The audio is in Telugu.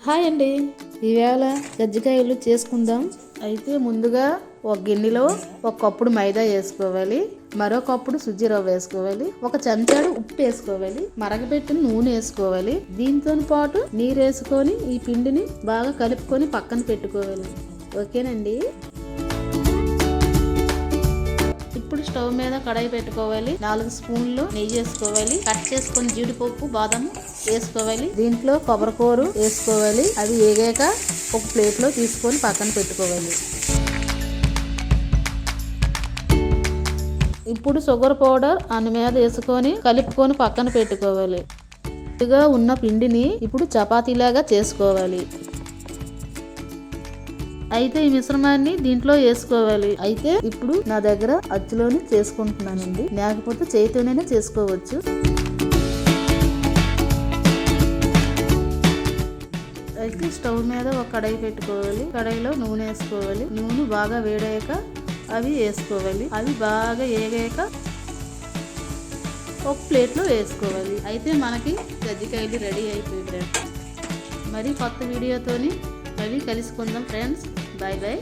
హాయ్ అండి, ఈవేళ కజ్జికాయలు చేసుకుందాం. అయితే ముందుగా ఒక గిన్నెలో ఒక కప్పుడు మైదా వేసుకోవాలి, మరో కప్పుడు సుజ్జి రవ్వ వేసుకోవాలి, ఒక చెంచాడు ఉప్పు వేసుకోవాలి, మరగబెట్టిన నూనె వేసుకోవాలి. దీంతో పాటు నీరు వేసుకొని ఈ పిండిని బాగా కలుపుకొని పక్కన పెట్టుకోవాలి. ఓకేనండి. ఇప్పుడు స్టవ్ మీద కడాయి పెట్టుకోవాలి. 4 స్పూన్లు నెయ్యి వేసుకోవాలి. కట్ చేసుకొని జీడిపప్పు బాదం వేసుకోవాలి. దీంట్లో కొబ్బరికూర వేసుకోవాలి. అది వేగాక ఒక ప్లేట్ లో తీసుకొని పక్కన పెట్టుకోవాలి. ఇప్పుడు షుగర్ పౌడర్ అన్ని మీద వేసుకొని కలుపుకొని పక్కన పెట్టుకోవాలి. ఇదిగా ఉన్న పిండిని ఇప్పుడు చపాతీలాగా చేసుకోవాలి. అయితే ఈ మిశ్రమాన్ని దీంట్లో వేసుకోవాలి. అయితే ఇప్పుడు నా దగ్గర అచ్చులోనే చేసుకుంటున్నానండి, లేకపోతే చేతితోనే చేసుకోవచ్చు. అయితే స్టవ్ మీద ఒక కడాయి పెట్టుకోవాలి. కడాయిలో నూనె వేసుకోవాలి. నూనె బాగా వేడాక అవి వేసుకోవాలి. అవి బాగా వేగాక ఒక ప్లేట్లో వేసుకోవాలి. అయితే మనకి కజ్జికాయలు రెడీ అయిపోయి మరి కొత్త వీడియోతోని మళ్ళీ కలుసుకుందాం ఫ్రెండ్స్. Bye bye.